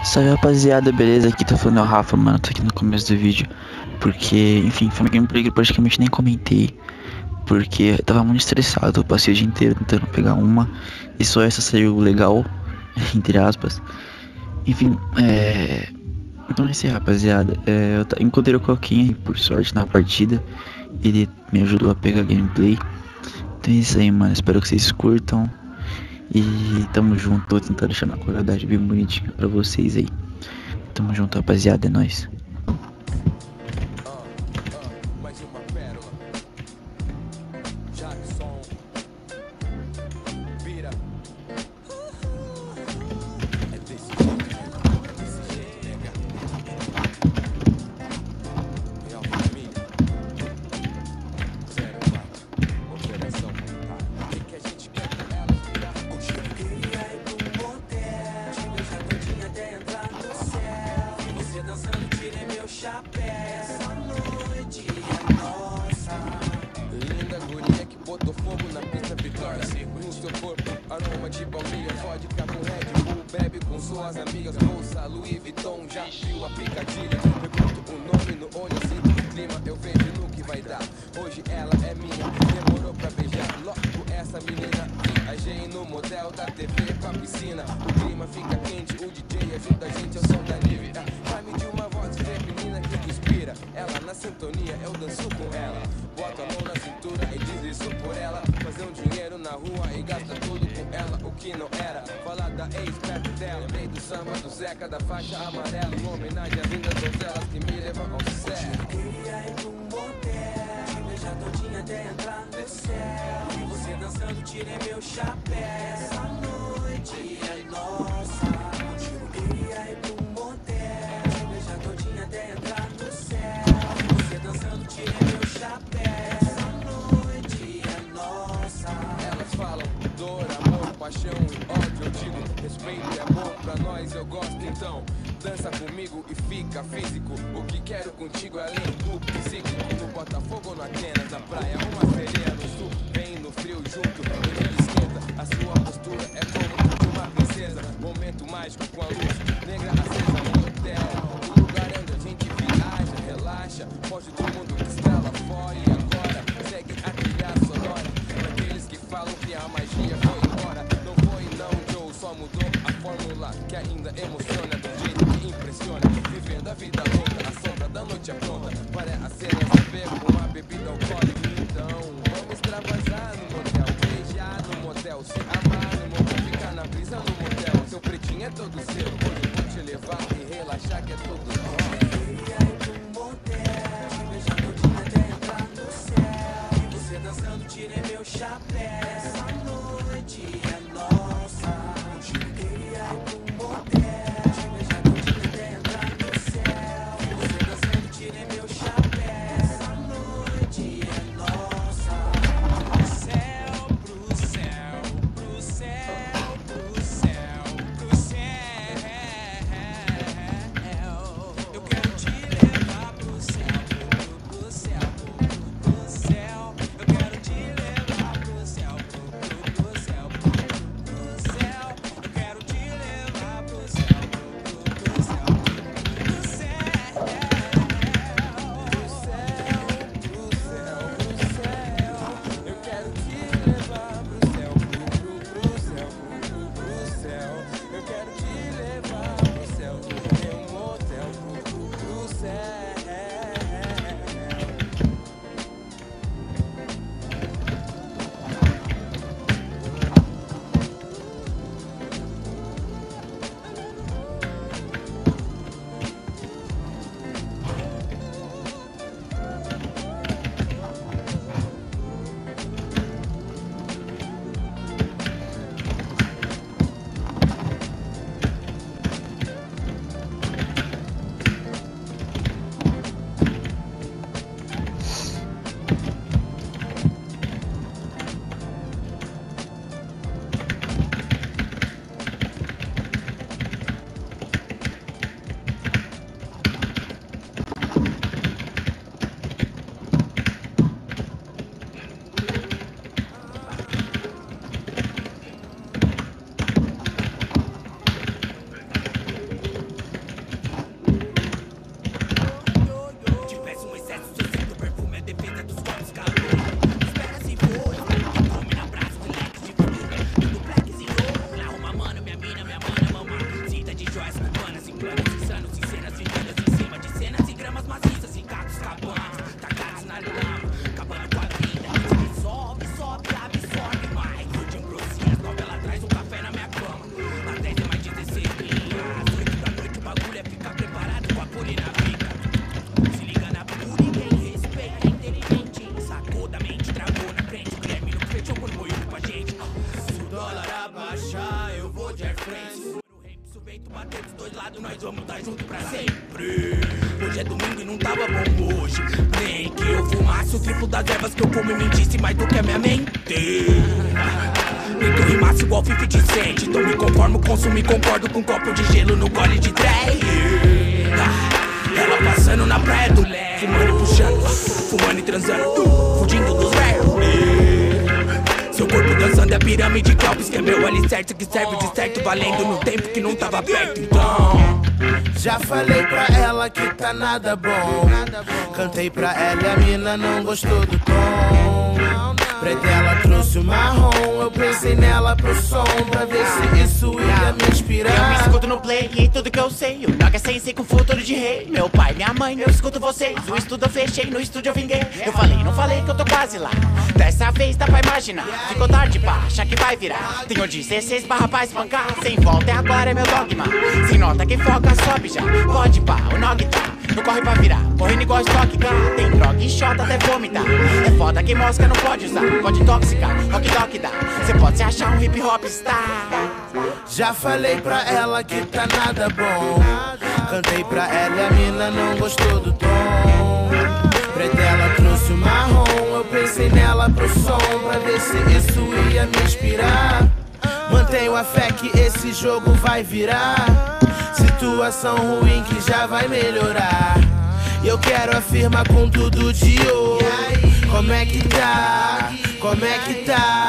Salve rapaziada, beleza? Aqui tá falando é o Rafa, mano. Tô aqui no começo do vídeo. Porque, enfim, foi uma gameplay que eu praticamente nem comentei. Porque eu tava muito estressado. Eu passei o dia inteiro tentando pegar uma. E só essa saiu legal, entre aspas. Enfim, então é isso aí, rapaziada. Encontrei o Coquinha por sorte na partida. Ele me ajudou a pegar a gameplay. Então é isso aí, mano. Espero que vocês curtam. E tamo junto. Tô tentando deixar uma qualidade bem bonitinha pra vocês aí. Tamo junto, rapaziada. É nóis. Mais uma pérola. Jackson. Vira. É desse jeito, nega. Real família. 04. Operação. O que a gente quer com ela? Hoje eu queria ir pro motel. Te beijar todinha até entrar no céu. Você dançando, tirei meu chapéu. Essa noite é nossa. Linda guria que botou fogo na pista Vitória. No seu corpo, aroma de baunilha. Vodka com Red Bull, bebe com suas amigas. Bolsa Louis Vuitton, já viu a picadilha. Pergunto o nome no olho, sinto o clima. Eu vejo no que vai dar. Hoje ela é minha, demorou pra beijar. Logo essa menina, viajei no motel da TV pra piscina. O clima fica quente, o DJ ajuda a gente ao som da Nive. Vai-me de uma voz feminina que inspira. Ela na sintonia, eu danço com ela. Boto a mão na cintura e diz isso por ela. Fazer um dinheiro na rua e gasta tudo com ela. O que não era, falar da ex perto dela. Lembrei do samba do Zeca, da faixa amarela. Uma homenagem às lindas donzelas que me levam ao sucesso. Eu queria ir pra um motel, te beijar todinha até entrar no céu. E você dançando, tirei meu chapéu. Essa noite é nossa. Eu queria ir pra um motel, te beijar todinha até entrar no céu. E você dançando, tirei meu chapéu. Essa noite é nossa. Elas falam dor, amor, paixão e ódio. Eu digo respeito é bom pra nós, eu gosto então. Dança comigo e fica físico. O que quero contigo é além do psíquico. No Botafogo, no Atenas, na praia, uma sereia no sul. Vem no frio junto, no dia esquenta. A sua postura é como de uma princesa. Momento mágico com a luz negra acesa no hotel. O lugar onde a gente viaja, relaxa. Foge do mundo que está lá fora. E agora segue a trilha sonora daqueles que falam que a magia foi embora. Não foi não, Joe, só mudou a fórmula que ainda emociona do jeito que impressiona. Vivendo a vida louca, a sombra da noite é pronta para a cena saber com uma bebida alcoólica. Então vamos extravasar no motel, beijar no motel, se amar no motel, ficar na brisa no motel. Seu pretinho é todo seu, hoje eu vou te levar e relaxar que é tudo nosso. Eu queria ir pra um motel, te beijar todinha até entrar no céu. E você dançando, tirei meu chapéu. Essa noite é nossa. Eu queria ir pra um motel, te beijar todinha até entrar no céu. E você dançando, tirei meu chapéu. Essa noite é dois lados nós vamos estar junto pra sempre. Hoje é domingo e não tava bom hoje. Nem que eu fumasse o triplo das ervas que eu como e mentisse mais do que a minha mente. Nem que eu rimasse igual 50 Cent. Então me conformo, consumo e concordo com um copo de gelo no gole de trem. Ela passando na praia do leste, fumando e puxando, fumando e transando, fugindo dos réus. Seu corpo dançando é pirâmide de Clóvis, que é meu alicerce, que serve de certo, valendo no tempo que não tava perto. Então já falei pra ela que tá nada bom. Cantei pra ela e a mina não gostou do tom. Preta ela trouxe o marrom, eu pensei nela pro som, pra ver se isso ia me inspirar. Eu me escuto no play e tudo que eu sei, o Noga Sensei com futuro de rei. Meu pai, minha mãe, eu escuto vocês, o estudo eu fechei, no estúdio eu vinguei. Eu falei, não falei que eu tô quase lá, dessa vez dá pra imaginar. Ficou tarde pra achar que vai virar, tenho 16 barra pra espancar. Sem volta, agora é meu dogma, sem nota quem foca sobe já. Pode pá, o Nog tá, não corre pra virar, correndo igual estoque, cara. Tem droga e shot até vomitar, é foda que mosca não pode usar. Pode intoxicar, rock doc dá, cê pode se achar um hip hop star. Já falei pra ela que tá nada bom. Cantei pra ela e a mina não gostou do tom. Preta ela trouxe o marrom, eu pensei nela pro som, pra ver se isso ia me inspirar. Mantenho a fé que esse jogo vai virar, situação ruim que já vai melhorar. Eu quero afirmar com tudo de hoje. Como é que tá? Como é que tá?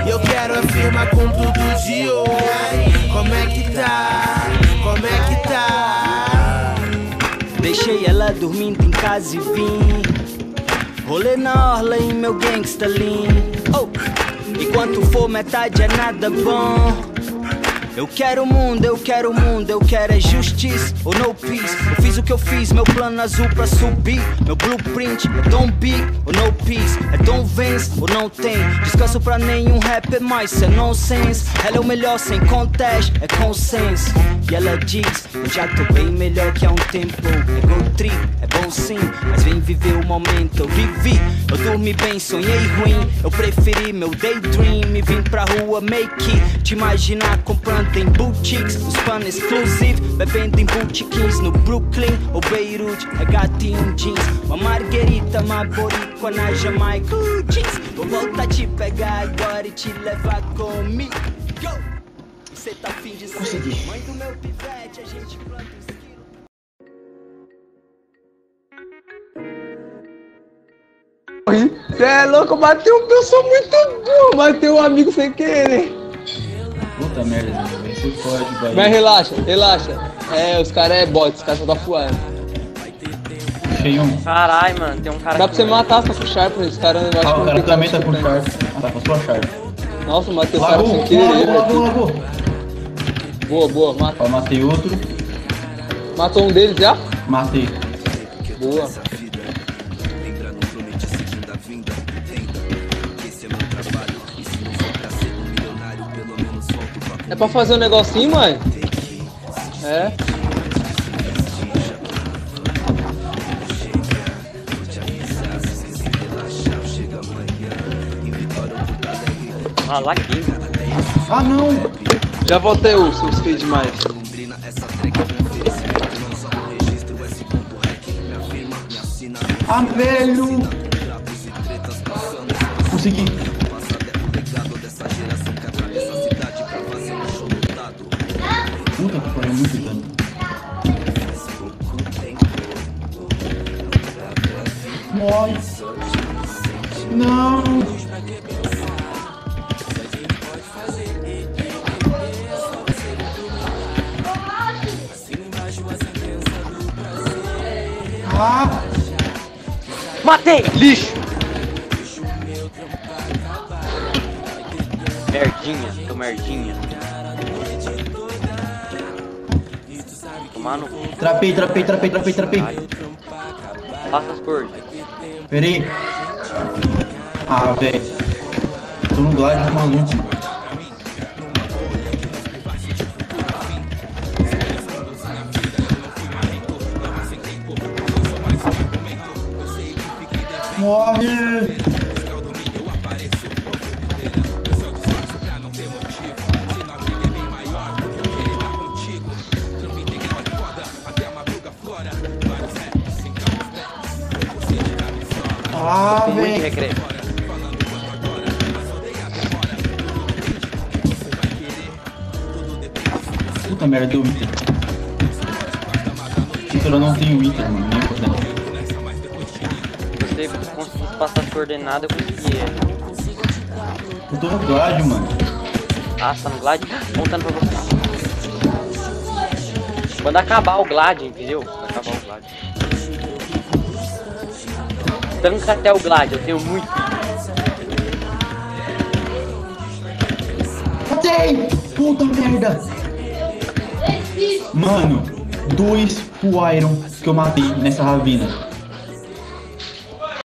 Eu quero afirmar com tudo de hoje. Como é que tá? Como é que tá? Deixei ela dormindo em casa e vim rolê na orla em meu gangsta lean. Oh, enquanto for metade é nada bom. Eu quero o mundo, eu quero o mundo, eu quero é justiça ou no peace. Eu fiz o que eu fiz, meu plano azul pra subir. Meu blueprint é don't be ou no peace. É don't vence ou não tem descanso pra nenhum rapper mais, isso é nonsense. Ela é o melhor sem contest, é consenso. E ela diz, eu já tô bem melhor que há um tempo. É go trip, é bom sim, mas vem viver o momento. Eu vivi, eu dormi bem, sonhei ruim. Eu preferi meu daydream e vim pra rua make it. Te imaginar comprando em boutiques, os panos exclusivos, bebendo em boutiquins no Brooklyn ou Beirute, é gatinho jeans, uma marguerita, uma boricua na Jamaica, jeans. Vou voltar a te pegar agora e te levar comigo. Go! E cê tá afim de ser mãe do meu pivete, a gente planta Cê é louco, eu sou muito burro, bateu um amigo sem querer. Puta merda, velho, você pode, vai. Mas relaxa, relaxa. É, os caras é bot, os caras só tá fuando. Achei um. Caralho, mano, tem um cara. Dá pra você matar só com o Sharp, esse cara não vai. Ah, o cara também tá com Sharp. Ah, tá com a sua Sharp. Nossa, matei o cara sem querer, Lagou. Boa, boa, mata. Ó, matei outro. Matou um deles já? Matei. Boa. É pra fazer um negocinho, mãe? É. Ah, laguei. Ah, não! Já voltei o seus feio demais. Ah, velho! Consegui. Puta que pariu, muito dano. Morre. Não! Ah! Matei! Lixo! Merdinha, tô merdinha. Tomar no cu. Trapei. Faça as cores. Peraí. Ah, velho. Tô no glide maluco. Morre! secreto. Puta merda, deu Inter. Inter eu não tenho Inter, mano, nem importante. Se você conseguisse passar as coordenadas, eu conseguia. Eu tô no Glad, mano. Ah, você tá no Glad? Montando pra você. Quando acabar o Glad, entendeu? Quando acabar o Glad. Tanca até o Glad, eu tenho muito. Matei! Puta merda! Mano, 2 pro Iron que eu matei nessa ravina.